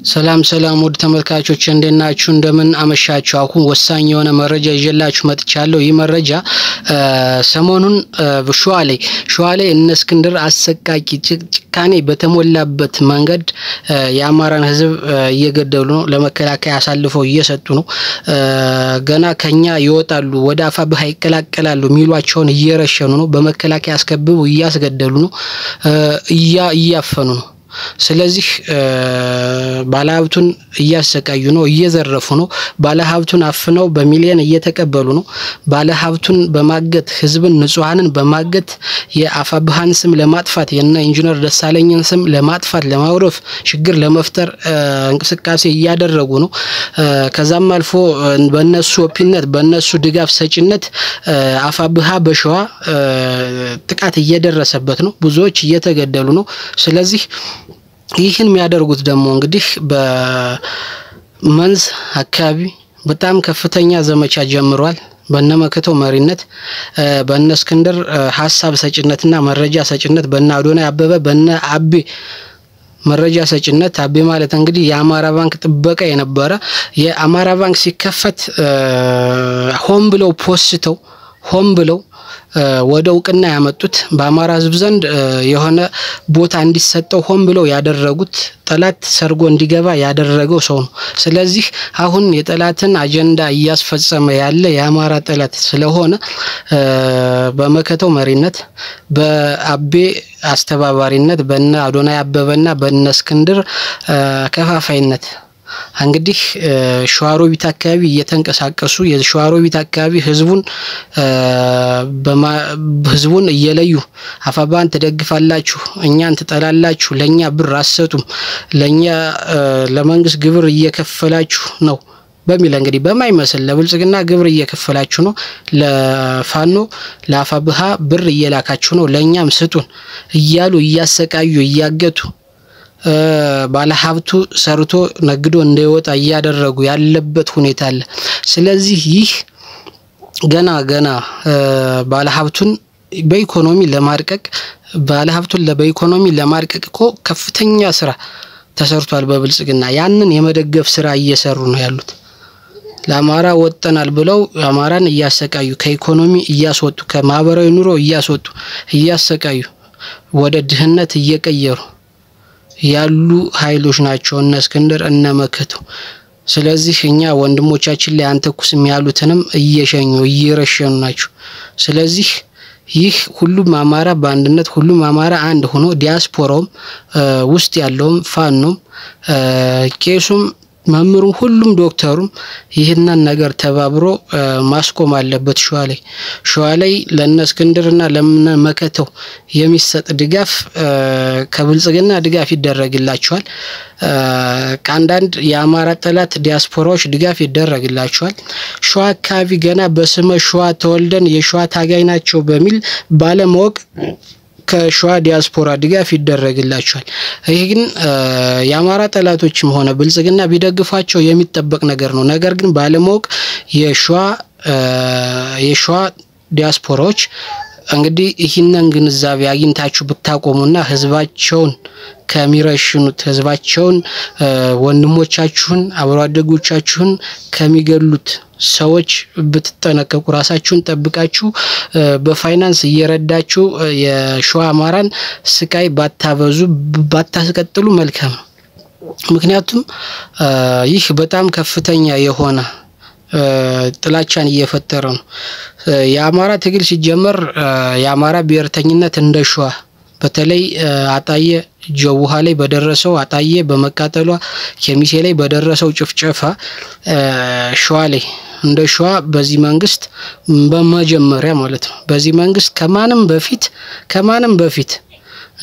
ሰላም ሰላም ወድ ተመልካቾች እንደናችሁ እንደምን አመሻችሁ አሁን ወሳኝ የሆነ መረጃ ይዤላችሁ መጥቻለሁ ይህ መረጃ ሰሞኑን ሸዋሌ እነ እስክንድር አሰቃቂ ጭካኔ በተሞላበት መንገድ የአማራን ህዝብ እየገደሉ ነው ለመከላከያ አሳልፈው እየሰጡ ነው ገና ከኛ ይወጣሉ ወደ አፋብሃ ይቀላቀላሉ ሚሏቸውን እየረሸኑ ነው በመከላከያ አስከብበው እያስገደሉ ነው እያፈኑ ነው ስለዚህ ባለሀብቱን እያሰቃዩ ነው እየዘረፉ ነው ባለሀብቱን አፍነው በሚሊዮን እየተቀበሉ ነው ባለሀብቱን በማገት ህዝብን ንጹሃንን በማገት የአፋብሃን ስም ለማጥፋት የነ ኢንጂነር ደሳለኝን ስም ለማጥፋት ለማውረፍ ችግር ለመፍጠር እንቅስቃሴ እያደረጉ ነው ከዛም አልፎ በእነሱ ኦፒነት በእነሱ ድጋፍ ሰጪነት አፋብሃ በሸዋ ጥቃት እየደረሰበት ነው ብዙዎች እየተገደሉ ነው ስለዚህ ይህን የሚያደርጉት ደግሞ እንግዲህ በመንዝ አካባቢ በጣም ከፍተኛ ዘመቻ ጀምሯል በነመከተው መሪነት በነ እስክንድር ሐሳብ ሰጭነትና መረጃ ሰጭነት በነ አዶናይ አበበ በነ አቤ መረጃ ሰጭነት አቤ ማለት እንግዲህ የአማራ ባንክ ጥበቃ የነበረ የአማራ ባንክ ሲከፈት ሆም ብለው ፖስተው ሆም ብለው ወደ ውቅና ያመጡት በአማራ ህዝብ ዘንድ የሆነ ቦታ እንዲሰጠው ሆም ብለው ያደረጉት ጠላት ሰርጎ እንዲገባ ያደረገው ሰው ነው ስለዚህ አሁን የጠላትን አጀንዳ እያስፈጸመ ያለ የአማራ ጠላት ስለሆነ በመከተው መሪነት በአቤ አስተባባሪነት በእነ አዶናይ አበበና በእነ እስክንድር ከፋፋይነት እንግዲህ ሸዋሮቢት አካባቢ እየተንቀሳቀሱ የሸዋሮቢት አካባቢ ህዝቡን እየለዩ አፋባን ተደግፋላችሁ እኛን ተጠላላችሁ ለኛ ብር አሰጡም ለኛ ለመንግስት ግብር እየከፈላችሁ ነው በሚል እንግዲህ በማይመስል ለብልጽግና ግብር እየከፈላችሁ ነው ለፋኖ ለአፋብሃ ብር እየላካችሁ ነው ለኛም ስጡን እያሉ እያሰቃዩ እያገቱ ባለሀብቱ ሰርቶ ነግዶ እንደይወጣ ያያደረጉ ያለበት ሁኔታ አለ ስለዚህ ይህ ገና ባለሀብቱን በኢኮኖሚ ለማርቀቅ ባለሀብቱን በኢኮኖሚ ለማርቀቅ እኮ ከፍተኛ ስራ ተሰርቷል በብልጽግና ያንን የመደገፍ ስራ እየሰሩ ነው ያሉት ለአማራ ወጣናል ብለው አማራን እያሰቃዩ ከኢኮኖሚ እያስወጡ ከማህበራዊ ኑሮ እያስወጡ እያሰቃዩ ወደ ድህነት እየቀየሩ ያሉ ኃይሎች ናቸው እነ እስክንድር እነ መከቱ ስለዚህ እኛ ወንድሞቻችን ላይ አንተኩስም ያሉትንም እየሸኙ እየረሸኑ ናቸው ስለዚህ ይህ ሁሉም አማራ በአንድነት ሁሉም አማራ አንድ ሆኖ ዲያስፖራውም ውስጥ ያለውም ፋኖም ቄሱም መምሩ ሁሉም ዶክተሩም ይሄንን ነገር ተባብሮ ማስቆም አለበት ሸዋላይ ለነ እስክንድርና ለነ መከተው የሚሰጥ ድጋፍ ከብልጽግና ድጋፍ ይደረግላቸዋል ካንዳንድ የአማራ ጠላት ዲያስፖራዎች ድጋፍ ይደረግላቸዋል ሸዋ አካባቢ ገና በስመ ሸዋ ተወልደን የሸዋ ታጋይ ናቸው በሚል ባለማወቅ ከሸዋ ዲያስፖራ ድጋፍ ይደረግላቸዋል ይሄ ግን የአማራ ጠላቶችም ሆነ ብልጽግና ቢደግፋቸው የሚጠበቅ ነገር ግን ባለማወቅ የሸዋ ዲያስፖራዎች እንግዲህ ይህንን ግንዛቤ አግኝታችሁ ብታቆሙና ህዝባቸውን ከሚረሽኑት ህዝባቸውን ወንድሞቻችሁን አብሮ አደጎቻችሁን ከሚገሉት ሰዎች ብትጠነቀቁ ራሳችሁን ጠብቃችሁ በፋይናንስ እየረዳችሁ የሸዋ አማራን ስቃይ ባታበዙ ባታስቀጥሉ መልካም ነው ምክንያቱም ይህ በጣም ከፍተኛ የሆነ ጥላቻን እየፈጠረ ነው የአማራ ትግል ሲጀመር የአማራ ብሔርተኝነት እንደሸዋ በተለይ አጣየ ጀውሃ ላይ በደረሰው አጣየ በመቃጠሏ ከሚሴ ላይ በደረሰው ጭፍጨፋ ሸዋ ላይ እንደሸዋ በዚህ መንግስት በመጀመሪያ ማለት ነው በዚህ መንግስት ከማንም በፊት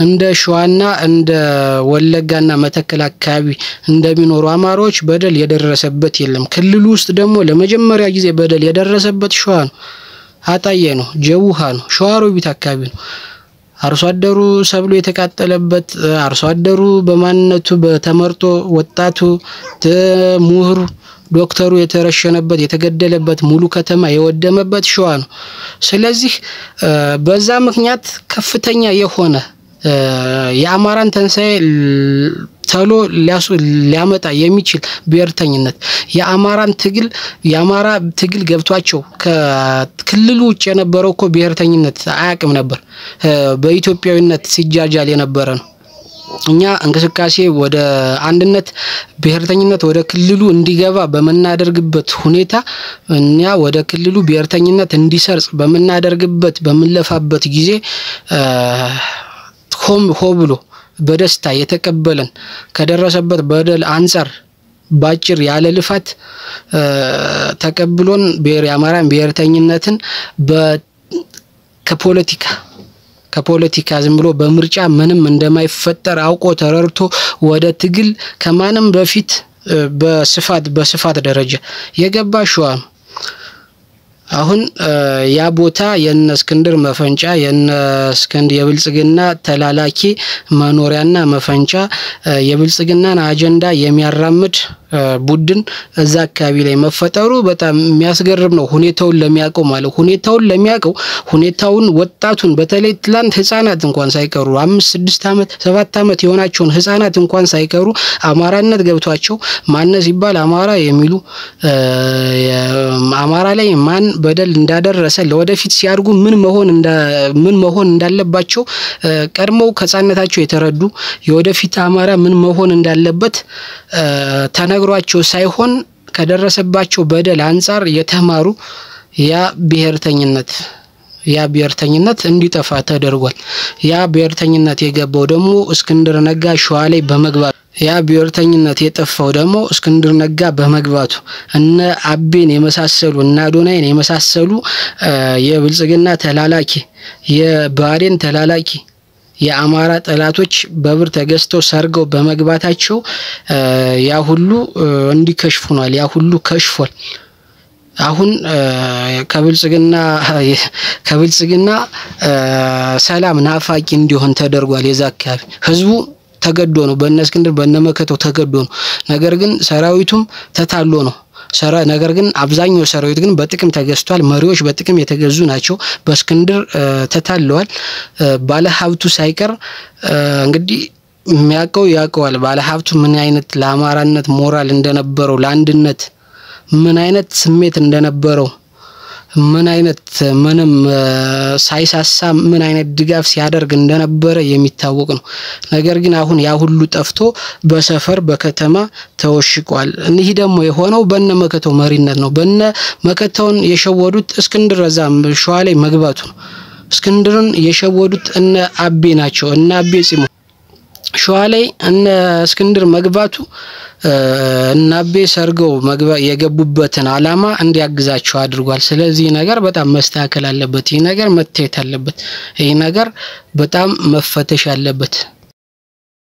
እንደ ሸዋና እንደ ወለጋና መተከል አካባቢ እንደሚኖሩ አማራዎች በደል የደረሰበት የለም ክልሉ ውስጥ ደግሞ ለመጀመሪያ ጊዜ በደል የደረሰበት ሸዋ ነው አጣየ ነው ጀውሃ ነው ሸዋሮቢት አካባቢ ነው አርሶ አደሩ ሰብሎ የተቃጠለበት አርሶ አደሩ በማንነቱ በተመርጦ ወጣቱ ምሁሩ ዶክተሩ የተረሸነበት የተገደለበት ሙሉ ከተማ የወደመበት ሸዋ ነው ስለዚህ በዛ ምክንያት ከፍተኛ የሆነ የአማራን ተንሳይ ተሎ ሊያመጣ የሚችል ብሔርተኝነት የአማራ ትግል ገብቷቸው ከክልሉ ውጭ የነበረው እኮ ብሔርተኝነት አያቅም ነበር በኢትዮጵያዊነት ሲጃጃል የነበረ ነው እኛ እንቅስቃሴ ወደ አንድነት ብሔርተኝነት ወደ ክልሉ እንዲገባ በመናደርግበት ሁኔታ እኛ ወደ ክልሉ ብሔርተኝነት እንዲሰርጽ በመለፋበት ጊዜ ሆብሎ በደስታ የተቀበለን ከደረሰበት በደል አንፃር ባጭር ያለ ልፋት ተቀብሎን የአማራን ብሔርተኝነትን ከፖለቲካ ዝም ብሎ በምርጫ ምንም እንደማይፈጠር አውቆ ተረርቶ ወደ ትግል ከማንም በፊት በስፋት ደረጃ የገባ ሸዋ አሁን ያ ቦታ የነ እስክንድር መፈንጫ የብልጽግና ተላላኪ መኖሪያና መፈንጫ የብልጽግናን አጀንዳ የሚያራምድ ቡድን እዛ አካባቢ ላይ መፈጠሩ በጣም የሚያስገርም ነው ሁኔታውን ለሚያውቀው ወጣቱን በተለይ ትላንት ህፃናት እንኳን ሳይቀሩ 5 6 አመት 7 አመት የሆናቸውን ህፃናት እንኳን ሳይቀሩ አማራነት ገብቷቸው ማነስ ይባል አማራ የሚሉ አማራ ላይ ማን በደል እንዳደረሰ ለወደፊት ሲያርጉ ምን መሆን እንዳለባቸው ቀድመው ከጻነታቸው የተረዱ የወደፊት አማራ ምን መሆን እንዳለበት ተነግሯቸው ሳይሆን ከደረሰባቸው በደል አንፃር የተማሩ ያ ብሔርተኝነት እንዲጠፋ ተደርጓል ያ ብሔርተኝነት የገባው ደግሞ እስክንድር ነጋ ሸዋ ላይ በመግባት ያ ብሔርተኝነት የጠፋው ደግሞ እስክንድር ነጋ በመግባቱ እነ አቤን የመሳሰሉ እና አዶናይን የመሳሰሉ የብልጽግና ተላላኪ የባዴን ተላላኪ የአማራ ጠላቶች በብር ተገዝተው ሰርገው በመግባታቸው ያ ሁሉ እንዲከሽፉናል ያ ሁሉ ከሽፏል አሁን ከብልጽግና ሰላም ናፋቂ እንዲሆን ተደርጓል የዛካቢ ህዝቡ ተገዶ ነው በእነስክንድር በእነመከተው ተገዶ ነው ነገር ግን ሰራዊቱም ተታሎ ነው ነገር ግን አብዛኛው ሰራዊት ግን በጥቅም ተገዝቷል መሪዎች በጥቅም የተገዙ ናቸው በእስክንድር ተታለዋል ባለሀብቱ ሳይቀር እንግዲህ ያውቀዋል ባለሀብቱ ምን አይነት ለአማራነት ሞራል እንደነበረው ለአንድነት ምን አይነት ስሜት እንደነበረው ምን አይነት ምንም ሳይሳሳ ምን አይነት ድጋፍ ሲያደርግ እንደነበረ የሚታወቅ ነው ነገር ግን አሁን ያ ሁሉ ጠፍቶ በሰፈር በከተማ ተወሽቋል እነዚህ ደግሞ የሆነው በእነመከተው መሪነት ነው በእነመከተውን የሸወዱት እስክንድር ረዛም ሸዋ ላይ መግባቱ ነው እስክንድርን የሸወዱት እነ አቤ ናቸው እነ አቤ ጺሞ ሸዋ ላይ እነ እስክንድር መግባቱ እና አቤ ሰርገው የገቡበትን አላማ እንዲያግዛቸው አድርጓል ስለዚህ ነገር በጣም መስተካከል አለበት ይሄ ነገር መታየት አለበት ይሄ ነገር በጣም መፈተሽ አለበት